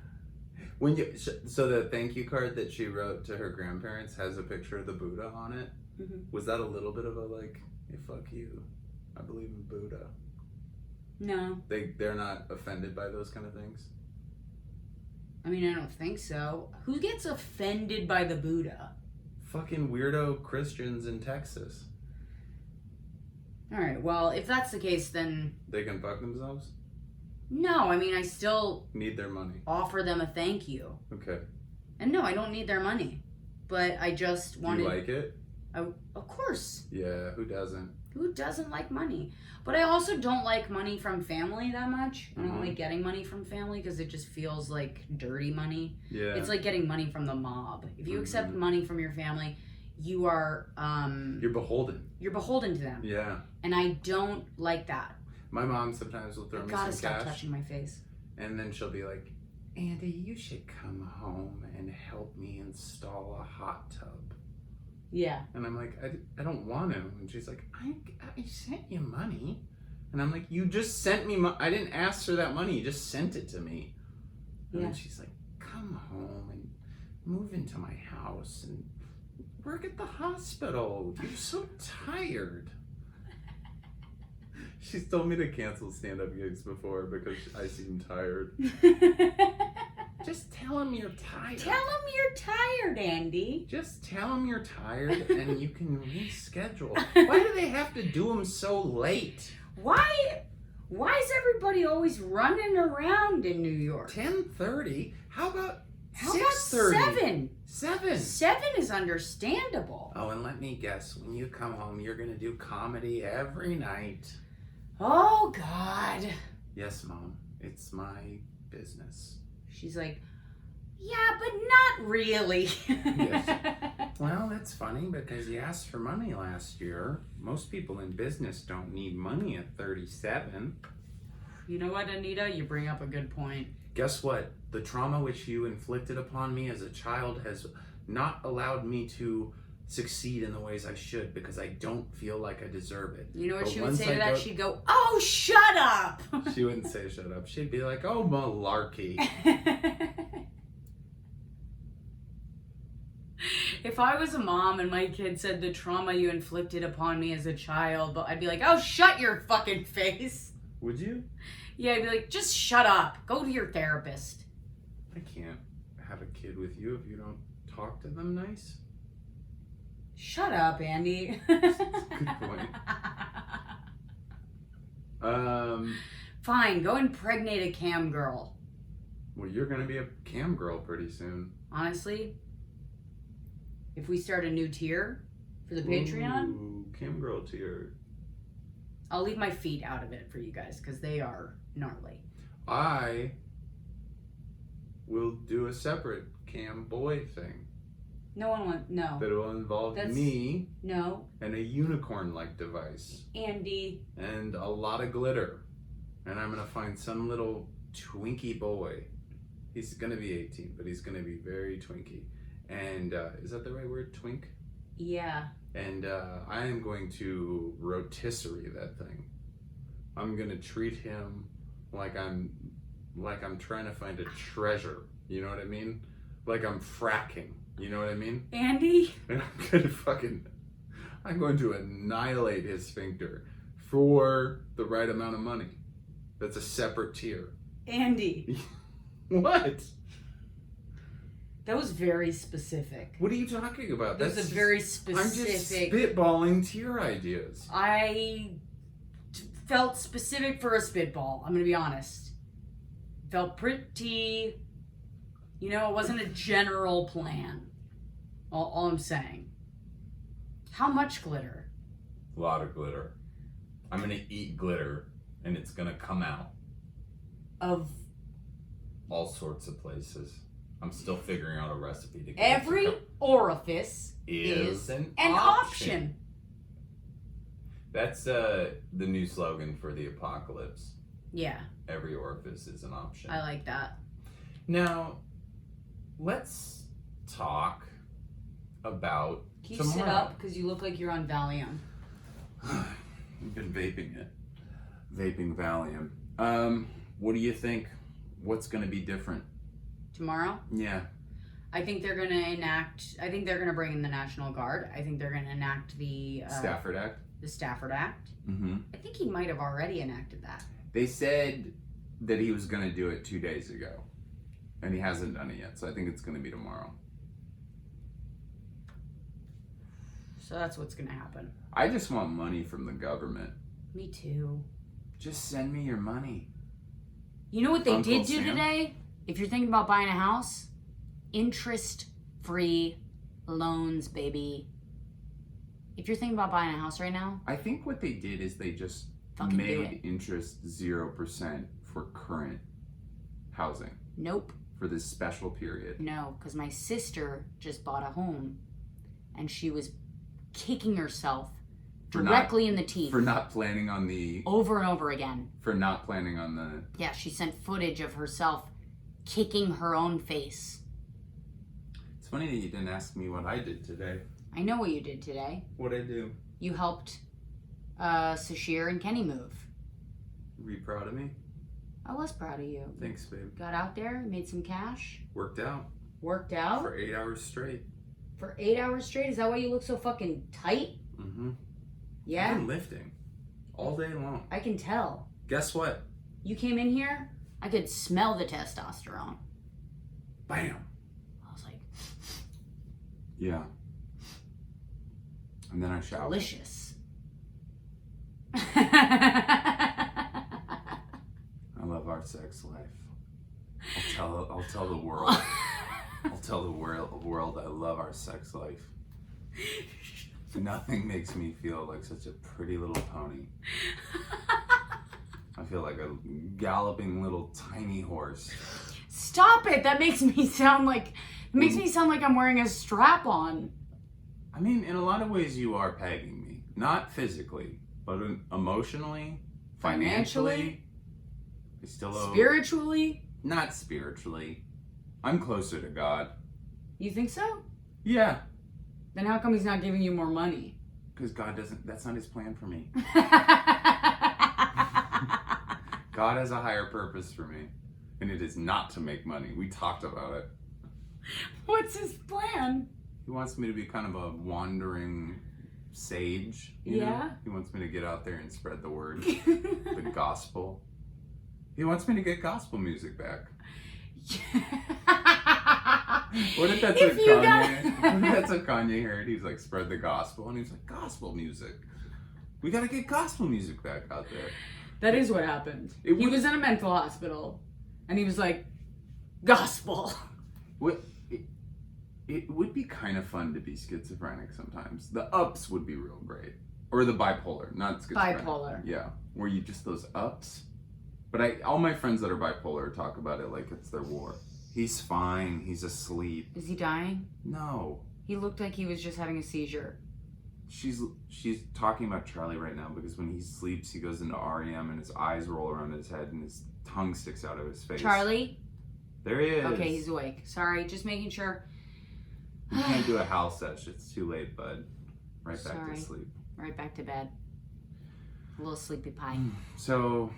So the thank you card that she wrote to her grandparents has a picture of the Buddha on it. Mm-hmm. Was that a little bit of a like, hey, fuck you, I believe in Buddha? No. They're not offended by those kind of things? I mean, I don't think so. Who gets offended by the Buddha? Fucking weirdo Christians in Texas. Alright, well, if that's the case, then... They can fuck themselves? No, I mean, I still... Need their money. Offer them a thank you. Okay. And no, I don't need their money. But I just wanted... Do you like it? Of course. Yeah, who doesn't? Who doesn't like money? But I also don't like money from family that much. I don't like getting money from family because it just feels like dirty money. Yeah. It's like getting money from the mob. If you accept money from your family, you are... You're beholden. You're beholden to them. Yeah. And I don't like that. My mom sometimes will throw me some Gotta stop cash. touching my face. And then she'll be like, Andy, you should come home and help me install a hot tub. Yeah. And I'm like, I don't want to. And she's like, I sent you money. And I'm like, you just sent me money. I didn't ask for that money. You just sent it to me. And then she's like, come home and move into my house and work at the hospital. You're so tired. She's told me to cancel stand-up gigs before because I seem tired. Just tell him you're tired. Tell him you're tired, Andy. Just tell him you're tired and you can reschedule. Why do they have to do them so late? Why is everybody always running around in New York? 10:30? How about 7? 7? 7 is understandable. Oh, and let me guess, when you come home, you're going to do comedy every night. Oh, God. Yes, Mom. It's my business. She's like, yeah, but not really. Yes. Well, that's funny because you asked for money last year. Most people in business don't need money at 37. You know what, Anita? You bring up a good point. Guess what? The trauma which you inflicted upon me as a child has not allowed me to succeed in the ways I should because I don't feel like I deserve it. You know what But she would once say to I that? She'd go, oh, shut up! She wouldn't say shut up. She'd be like, oh, malarkey. If I was a mom and my kid said the trauma you inflicted upon me as a child, but I'd be like, oh, shut your fucking face. Would you? Yeah, I'd be like, just shut up. Go to your therapist. I can't have a kid with you if you don't talk to them nice. Shut up, Andy. Good point. Fine, go impregnate a cam girl. Well, you're gonna be a cam girl pretty soon. Honestly, if we start a new tier for the Patreon, Ooh, cam girl tier. I'll leave my feet out of it for you guys because they are gnarly. I will do a separate cam boy thing No one wants, no. that will involve me No. and a unicorn-like device Andy. and a lot of glitter. And I'm gonna find some little Twinkie boy. He's gonna be 18, but he's gonna be very Twinkie. And is that the right word, twink? Yeah. And I am going to rotisserie that thing. I'm gonna treat him like I'm trying to find a treasure. You know what I mean? Like I'm fracking. You know what I mean? Andy? And I'm going to annihilate his sphincter for the right amount of money. That's a separate tier. Andy. What? That was very specific. What are you talking about? That was a very specific. I'm just spitballing tier ideas. I felt specific for a spitball. I'm going to be honest. Felt pretty, it wasn't a general plan. All I'm saying. How much glitter? A lot of glitter. I'm gonna eat glitter and it's gonna come out. Of all sorts of places. I'm still figuring out a recipe to get every orifice is an option. That's the new slogan for the apocalypse. Yeah. Every orifice is an option. I like that. Now, let's talk about Can you tomorrow. sit up? Because you look like you're on Valium. I've been vaping it. Vaping Valium. What do you think? What's going to be different? Tomorrow? Yeah. I think they're going to bring in the National Guard. I think they're going to enact the... Stafford Act? The Stafford Act. Mm-hmm. I think he might have already enacted that. They said that he was going to do it 2 days ago. And he hasn't done it yet. So I think it's going to be tomorrow. So that's what's going to happen. I just want money from the government. Me too. Just send me your money. You know what they Uncle did do Sam? today? If you're thinking about buying a house, interest-free loans, baby. If you're thinking about buying a house right now, I think what they did is they just fucking do made it. interest 0% for current housing Nope. for this special period. No, because my sister just bought a home and she was kicking herself directly in the teeth. For not planning on the... Over and over again. For not planning on the... Yeah, she sent footage of herself kicking her own face. It's funny that you didn't ask me what I did today. I know what you did today. What'd I do? You helped Sashir and Kenny move. Were you proud of me? I was proud of you. Thanks, babe. Got out there, made some cash. Worked out. Worked out. For 8 hours straight. For 8 hours straight? Is that why you look so fucking tight? Mm-hmm. Yeah? I've been lifting. All day long. I can tell. Guess what? You came in here, I could smell the testosterone. Bam! I was like... Yeah. And then I showered. Delicious. I love our sex life. I'll tell the world. I'll tell the world I love our sex life. Nothing makes me feel like such a pretty little pony. I feel like a galloping little tiny horse. Stop it! That makes me sound like I'm wearing a strap on. I mean, in a lot of ways you are pegging me. Not physically, but emotionally, financially. I still owe... Spiritually? Not spiritually. I'm closer to God. You think so? Yeah. Then how come he's not giving you more money? Because God doesn't, that's not his plan for me. God has a higher purpose for me. And it is not to make money. We talked about it. What's his plan? He wants me to be kind of a wandering sage. You know? He wants me to get out there and spread the word. The gospel. He wants me to get gospel music back. What if that's what Kanye heard? He's like, spread the gospel. And he's like, gospel music. We got to get gospel music back out there. That is what happened. He was in a mental hospital. And he was like, gospel. It would be kind of fun to be schizophrenic sometimes. The ups would be real great. Or the bipolar, not schizophrenic. Bipolar. Yeah. Where you just those ups. But all my friends that are bipolar talk about it like it's their war. He's fine. He's asleep. Is he dying? No. He looked like he was just having a seizure. She's talking about Charlie right now because when he sleeps, he goes into REM and his eyes roll around his head and his tongue sticks out of his face. Charlie? There he is. Okay, he's awake. Sorry, just making sure. We can't do a house sesh. It's too late, bud. Right back to sleep. Right back to bed. A little sleepy pie. So,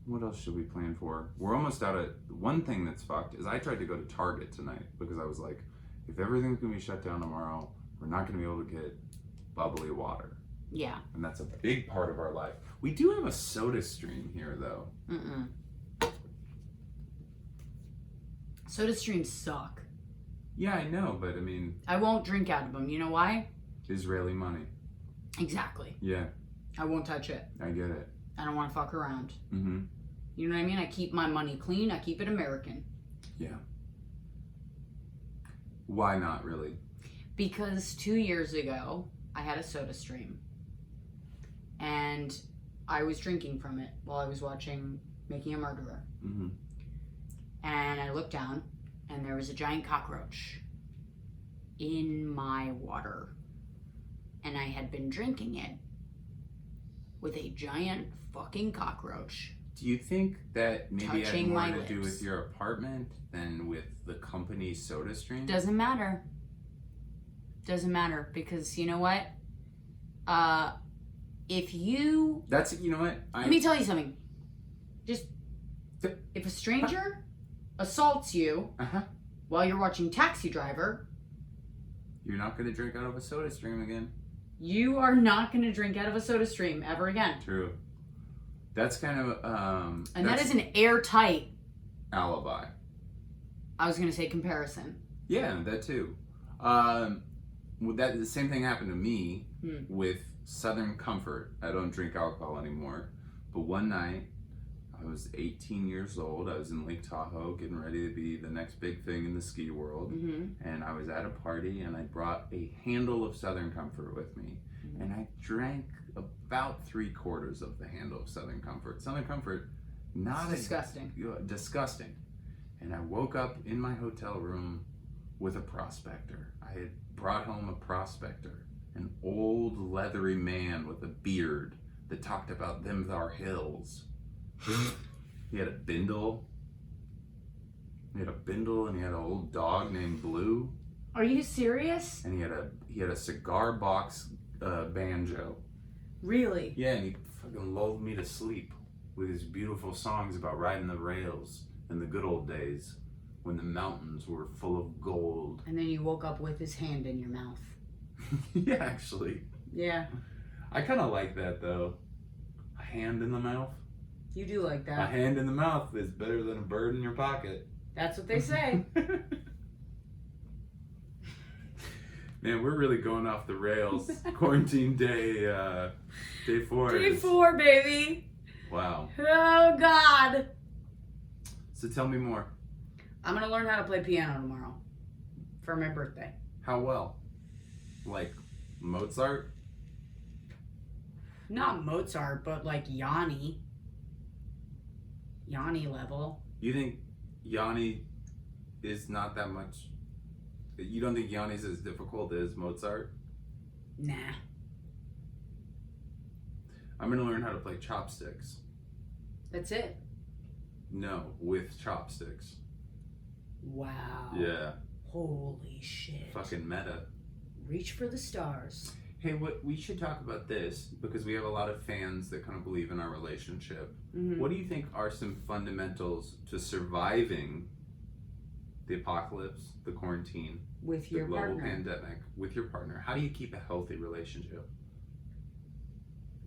what else should we plan for? We're almost out of... One thing that's fucked is I tried to go to Target tonight because I was like, if everything's going to be shut down tomorrow, we're not going to be able to get bubbly water. Yeah. And that's a big part of our life. We do have a soda stream here, though. Soda streams suck. Yeah, I know, but I mean... I won't drink out of them. You know why? Israeli money. Exactly. Yeah. I won't touch it. I get it. I don't want to fuck around. Mm-hmm. You know what I mean? I keep my money clean. I keep it American. Yeah. Why not, really? Because 2 years ago, I had a soda stream. And I was drinking from it while I was watching Making a Murderer. Mm-hmm. And I looked down, and there was a giant cockroach in my water. And I had been drinking it with a giant fucking cockroach. Do you think that maybe it had more to do lips. with your apartment than with the company's soda stream? Doesn't matter. Doesn't matter, because you know what? If you... That's, you know what? Let me tell you something. Just, if a stranger assaults you while you're watching Taxi Driver... You're not going to drink out of a soda stream again. You are not going to drink out of a soda stream ever again. True. That's kind of... and that is an airtight... alibi. I was going to say comparison. Yeah, that too. The same thing happened to me with Southern Comfort. I don't drink alcohol anymore. But one night, I was 18 years old. I was in Lake Tahoe getting ready to be the next big thing in the ski world. Mm-hmm. And I was at a party and I brought a handle of Southern Comfort with me. Mm-hmm. And I drank about 3/4 of the handle of Southern Comfort. Southern Comfort, not disgusting. Disgusting. And I woke up in my hotel room with a prospector. I had brought home a prospector, an old leathery man with a beard that talked about them thar hills. He had a bindle. And he had an old dog named Blue. Are you serious? And he had a cigar box banjo. Really? Yeah, and he fucking lulled me to sleep with his beautiful songs about riding the rails in the good old days when the mountains were full of gold. And then you woke up with his hand in your mouth. Yeah, actually. Yeah. I kind of like that, though. A hand in the mouth. You do like A that. hand in the mouth is better than a bird in your pocket. That's what they say. Man, we're really going off the rails. Quarantine day 4. Day 4, baby. Wow. Oh, God. So tell me more. I'm going to learn how to play piano tomorrow for my birthday. How well? Like Mozart? Not Mozart, but like Yanni. Yanni level. You think Yanni is not that much? You don't think Yanni's as difficult as Mozart? Nah. I'm going to learn how to play chopsticks. That's it? No, with chopsticks. Wow. Yeah. Holy shit. Fucking meta. Reach for the stars. Hey, what we should talk about this because we have a lot of fans that kind of believe in our relationship. Mm-hmm. What do you think are some fundamentals to surviving the apocalypse, the quarantine, With the your global partner. pandemic with your partner? How do you keep a healthy relationship?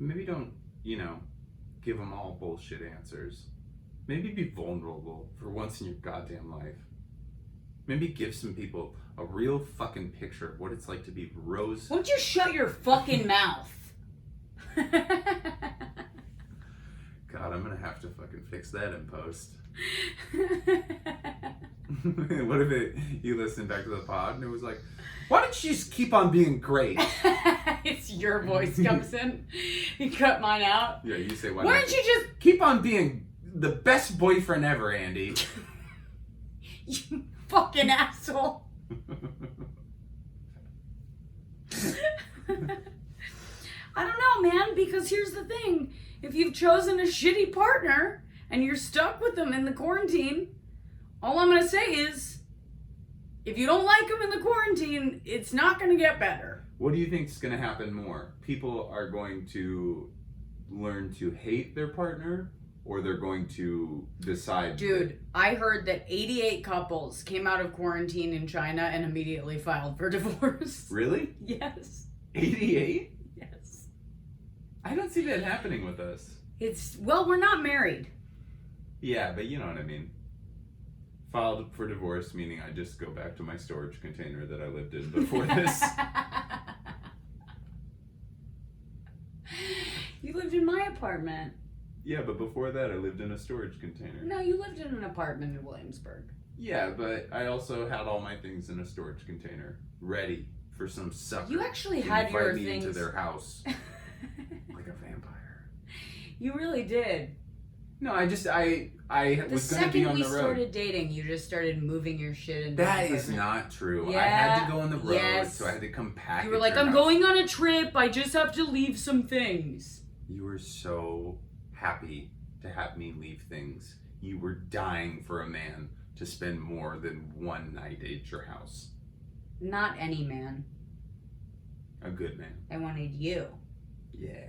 Maybe don't, give them all bullshit answers. Maybe be vulnerable for once in your goddamn life. Maybe give some people a real fucking picture of what it's like to be Rose. Why don't you shut your fucking mouth? God, I'm gonna have to fucking fix that in post. What if you listened back to the pod and it was like, why don't you just keep on being great? It's your voice comes in. You cut mine out. Yeah, you say, Why don't you just keep on being the best boyfriend ever, Andy? You fucking asshole. I don't know, man, because here's the thing. If you've chosen a shitty partner and you're stuck with them in the quarantine, all I'm going to say is, if you don't like them in the quarantine, it's not going to get better. What do you think is going to happen more? People are going to learn to hate their partner, or they're going to decide... Dude, I heard that 88 couples came out of quarantine in China and immediately filed for divorce. Really? Yes. 88? Yes. I don't see that happening with us. Well, we're not married. Yeah, but you know what I mean. Filed for divorce, meaning I just go back to my storage container that I lived in before this. You lived in my apartment. Yeah, but before that I lived in a storage container. No, you lived in an apartment in Williamsburg. Yeah, but I also had all my things in a storage container, ready for some sucker. You actually to had invite your me things into their house like a vampire. You really did. No, I was The going to be second on we the road. started dating, you just started moving your shit into That the is apartment. not true. I Yeah, had to go on the road, yes. so I had to come package You were like, your I'm house. going on a trip. I just have to leave some things. You were so happy to have me leave things. You were dying for a man to spend more than one night at your house. Not any man. A good man. I wanted you. Yeah.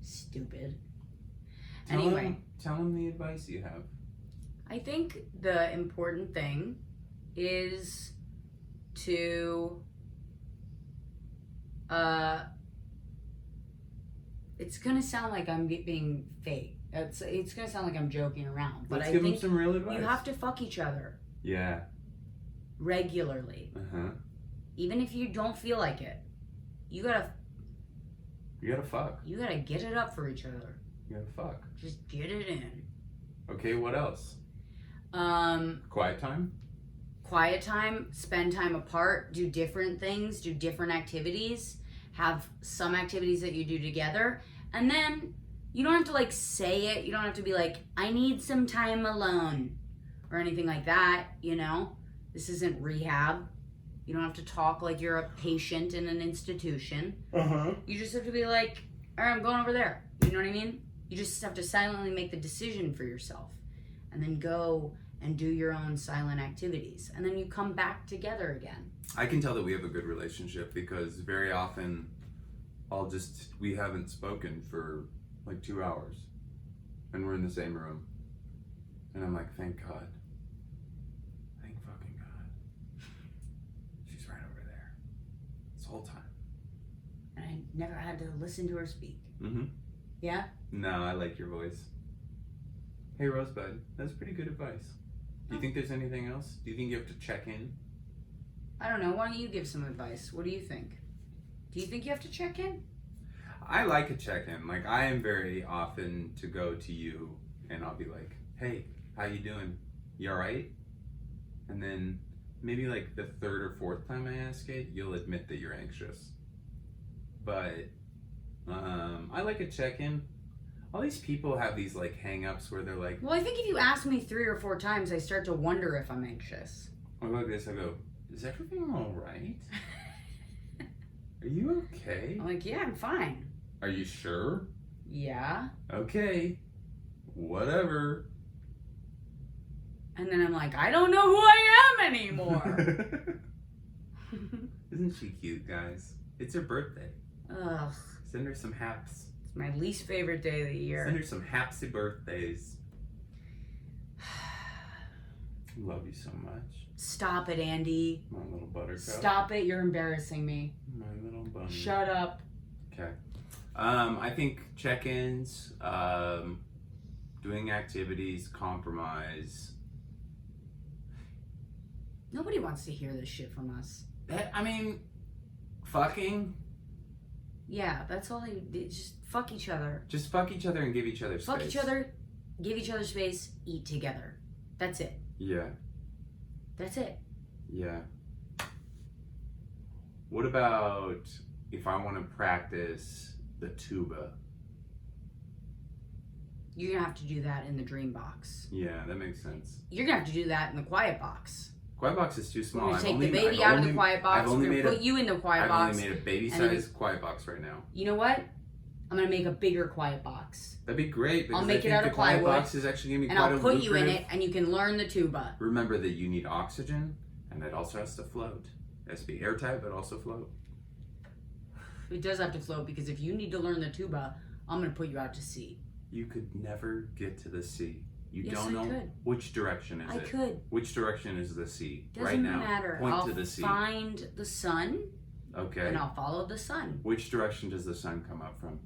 Stupid. Anyway. Tell him the advice you have. I think the important thing is to it's gonna sound like I'm being fake. It's gonna sound like I'm joking around, but Let's I give him think some real advice. you have to fuck each other Yeah. regularly, even if you don't feel like it. You gotta fuck. You gotta get it up for each other. You gotta fuck. Just get it in. Okay, what else? Quiet time? Quiet time, spend time apart, do different things, do different activities, have some activities that you do together, and then you don't have to say it. You don't have to be like, I need some time alone or anything like that, This isn't rehab. You don't have to talk like you're a patient in an institution. You just have to be like, all right, I'm going over there. You know what I mean? You just have to silently make the decision for yourself and then go and do your own silent activities. And then you come back together again. I can tell that we have a good relationship because very often we haven't spoken for 2 hours. and we're in the same room. And I'm like, thank God. Thank fucking God. She's right over there. This whole time. And I never had to listen to her speak. Mm-hmm. Yeah? No, I like your voice. Hey, Rosebud, that's pretty good advice. Do you think there's anything else? Do you think you have to check in? I don't know. Why don't you give some advice? What do you think? Do you think you have to check in? I like a check-in. Like, I am very often to go to you and I'll be like, hey, how you doing? You alright? And then maybe like the third or fourth time I ask it, you'll admit that you're anxious. But I like a check-in. All these people have these like hang-ups where they're like, Well, I think if you ask me 3 or 4 times, I start to wonder if I'm anxious. I go like this, I go, is everything alright? Are you okay? I'm like, yeah, I'm fine. Are you sure? Yeah. Okay. Whatever. And then I'm like, I don't know who I am anymore. Isn't she cute, guys? It's her birthday. Ugh. Send her some haps. It's my least favorite day of the year. Send her some hapsy birthdays. Love you so much. Stop it, Andy. My little buttercup. Stop it. You're embarrassing me. My little bunny. Shut up. Okay. I think check-ins, doing activities, compromise. Nobody wants to hear this shit from us. Fucking. Yeah, that's all they just fuck each other. Just fuck each other and give each other space. Fuck each other, give each other space, eat together. That's it. Yeah. That's it. Yeah. What about if I want to practice the tuba? You're gonna have to do that in the dream box. Yeah, that makes sense. You're gonna have to do that in the quiet box. Quiet box is too small. We're gonna take the baby out of the quiet box. We're gonna put you in the quiet box. I've only made a baby-sized quiet box right now. You know what? I'm gonna make a bigger quiet box. That'd be great. Because I'll make I it think out the of quiet plywood, box is actually gonna be and quite I'll a put you in lucrative- it, and you can learn the tuba. Remember that you need oxygen, and it also has to float. It has to be airtight, but also float. It does have to float because if you need to learn the tuba, I'm gonna put you out to sea. You could never get to the sea. You Yes, don't I know could. which direction is I it. could. Which direction is the sea? Doesn't right now. matter. Point I'll to the sea. find the sun, Okay. and I'll follow the sun. Which direction does the sun come up from?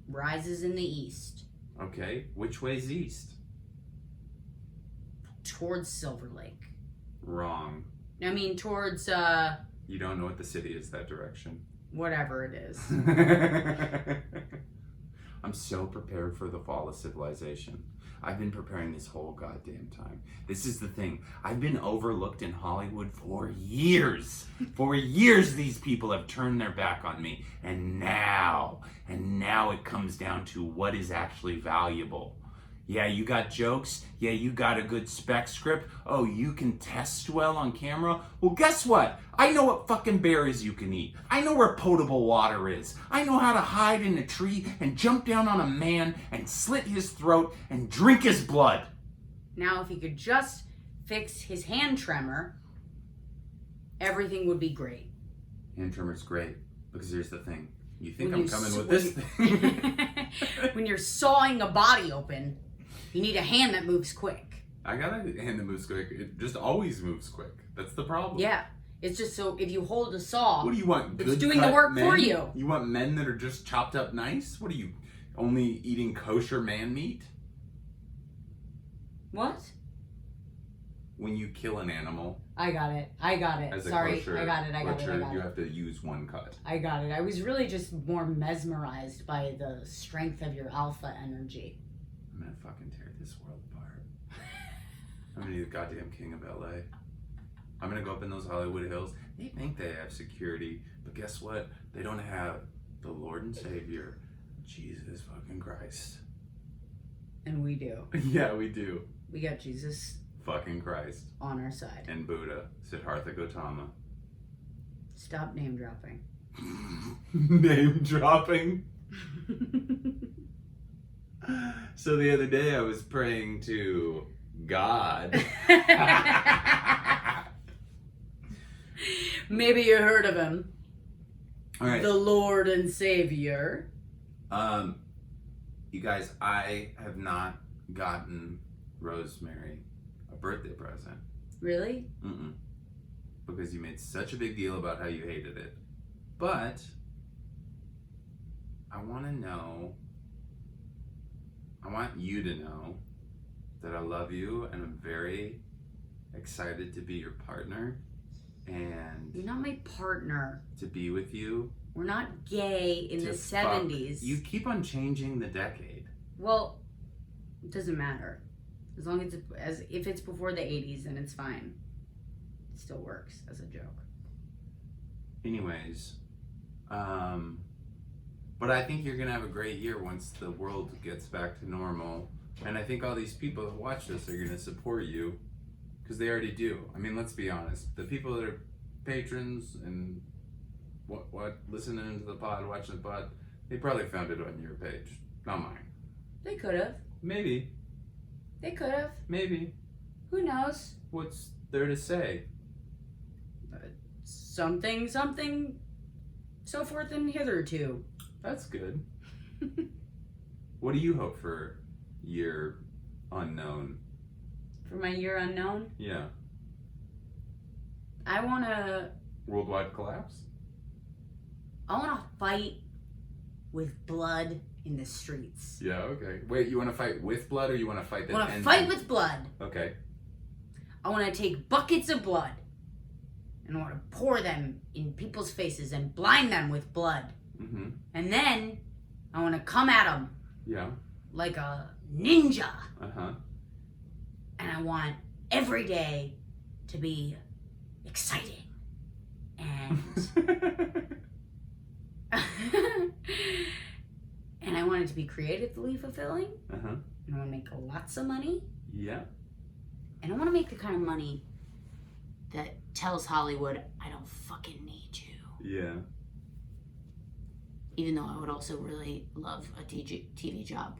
Rises in the east, Okay. Which way's east? towards Silver Lake. Wrong. I mean, towards You don't know what the city is that direction. whatever it is. I'm so prepared for the fall of civilization. I've been preparing this whole goddamn time. This is the thing. I've been overlooked in Hollywood for years. For years, these people have turned their back on me. And now it comes down to what is actually valuable. Yeah, you got jokes. Yeah, you got a good spec script. Oh, you can test well on camera. Well, guess what? I know what fucking berries you can eat. I know where potable water is. I know how to hide in a tree and jump down on a man and slit his throat and drink his blood. Now, if he could just fix his hand tremor, everything would be great. Hand tremor's great, because here's the thing. You think When I'm you coming s- with when this you- thing? When you're sawing a body open, you need a hand that moves quick. I got a hand that moves quick. It just always moves quick. That's the problem. Yeah. It's just so if you hold a saw, What do you want? It's Good doing the cut work men? for you. You want men that are just chopped up nice? What are you, only eating kosher man meat? what? When you kill an animal I got it. as a Sorry, kosher I got it. butcher, you have to use one cut. I got it. I was really just more mesmerized by the strength of your alpha energy. I'm gonna fucking tear this world apart. I'm gonna be the goddamn king of LA. I'm gonna go up in those Hollywood Hills. They think they have security, but guess what? They don't have the Lord and Savior, Jesus fucking Christ. And we do. Yeah, we do. We got Jesus Fucking Christ. on our side. And Buddha, Siddhartha Gautama. Stop name dropping. Name dropping. So the other day I was praying to God. Maybe you heard of him. All right. The Lord and Savior. You guys, I have not gotten Rosemary a birthday present. Really? Mm-mm. Because you made such a big deal about how you hated it. But I want you to know that I love you and I'm very excited to be your partner and You're not my partner. to be with you. We're not gay in the 70s. You keep on changing the decade. Well, it doesn't matter. As long as if it's before the 80s, then it's fine. It still works as a joke. Anyways, but I think you're gonna have a great year once the world gets back to normal. And I think all these people that watch this are gonna support you, because they already do. I mean, let's be honest. The people that are patrons and what listening to the pod, watching the pod, they probably found it on your page, not mine. They could have. Maybe. They could have. Maybe. Who knows? What's there to say? Something, so forth and hitherto. That's good. What do you hope for year unknown? For my year unknown? Yeah. I want to Worldwide collapse? fight with blood in the streets. Yeah, okay. Wait, you want to fight with blood or you want to fight I that want to ends fight in- with blood. Okay. I want to take buckets of blood and I want to pour them in people's faces and blind them with blood. Mm-hmm. And then I want to come at them Yeah. like a ninja. Uh-huh. And I want every day to be exciting. And and I want it to be creatively fulfilling. Uh-huh. And I want to make lots of money. Yeah. And I want to make the kind of money that tells Hollywood, I don't fucking need you. Yeah. Even though I would also really love a TV job.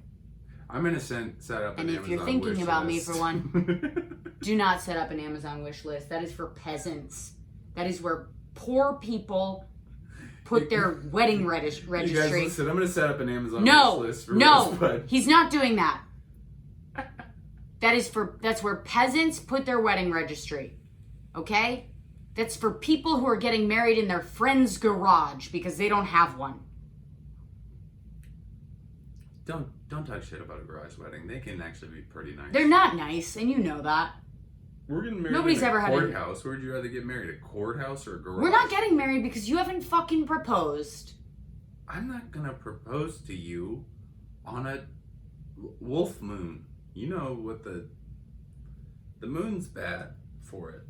I'm gonna set up an And if Amazon you're thinking wish about me list. for one, do not set up an Amazon wish list. That is for peasants. That is where poor people put their wedding You guys registry. listen, I'm gonna set up an Amazon No, wish list for no, Rosebud. he's not doing that. That's where peasants put their wedding registry. Okay? That's for people who are getting married in their friend's garage because they don't have one. Don't talk shit about a garage wedding. They can actually be pretty nice. They're not nice, and you know that. We're getting married Nobody's in a ever had a- courthouse. Where'd you rather get married? A courthouse or a garage? We're not getting married because you haven't fucking proposed. I'm not gonna propose to you on a wolf moon. You know what the moon's bad for it.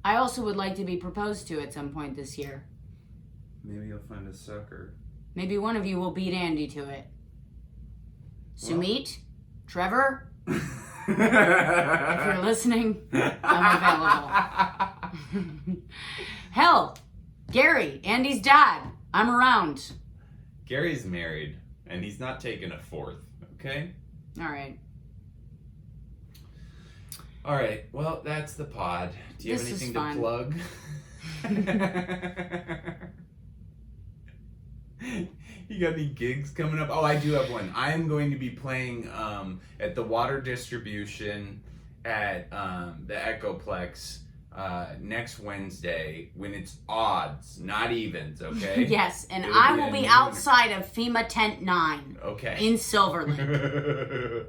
I also would like to be proposed to at some point this year. Maybe you'll find a sucker. Maybe one of you will beat Andy to it. Well. Sumit? Trevor? If you're listening, I'm available. Hell, Gary, Andy's dad. I'm around. Gary's married, and he's not taking a fourth, okay? All right. All right, well, that's the pod. Do you This have is anything fun. to plug? You got any gigs coming up? Oh, I do have one. I am going to be playing at the Water Distribution at the Echoplex next Wednesday when it's odds, not evens, okay? Yes, and It'll I be will a be new- outside of FEMA Tent 9 Okay. in Silver Lake.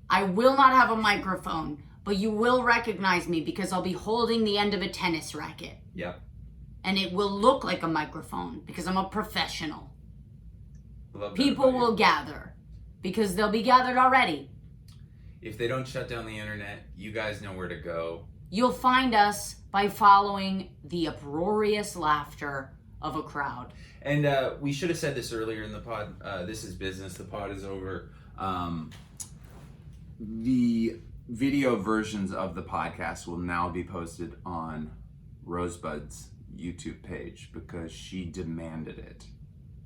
I will not have a microphone, but you will recognize me because I'll be holding the end of a tennis racket. Yep. And it will look like a microphone because I'm a professional. Love that People about you. will gather because they'll be gathered already. If they don't shut down the internet, you guys know where to go. You'll find us by following the uproarious laughter of a crowd. And we should have said this earlier in the pod. This is business. The pod is over. The video versions of the podcast will now be posted on Rosebud's YouTube page because she demanded it.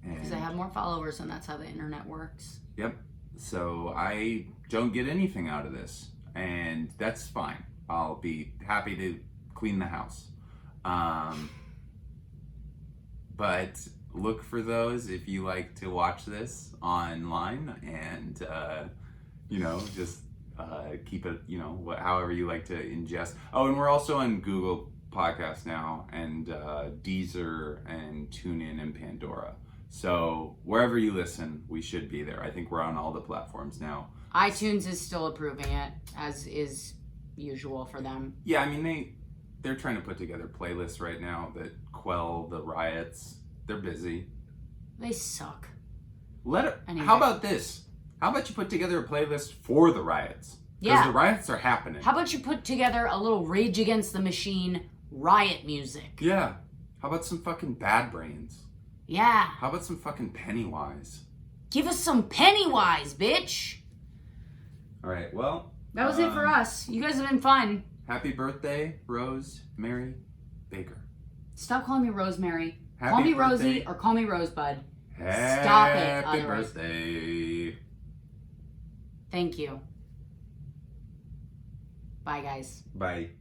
Because I have more followers and that's how the internet works. Yep. So I don't get anything out of this, and that's fine. I'll be happy to clean the house. But look for those if you like to watch this online, and just keep it, however you like to ingest. Oh, and we're also on Google Podcasts now, and Deezer, and TuneIn, and Pandora. So wherever you listen, we should be there. I think we're on all the platforms now. iTunes is still approving it, as is usual for them. Yeah, I mean, they're trying to put together playlists right now that quell the riots. They're busy. They suck. Anyway. How about this? How about you put together a playlist for the riots? Because the riots are happening. How about you put together a little Rage Against the Machine riot music? Yeah. How about some fucking Bad Brains? Yeah. How about some fucking Pennywise? Give us some Pennywise, bitch! Alright, well... That was it for us. You guys have been fun. Happy birthday, Rose Mary Baker. Stop calling me Rosemary. Happy call me birthday. Rosie or call me Rosebud. Stop it. Happy birthday. Thank you. Bye, guys. Bye.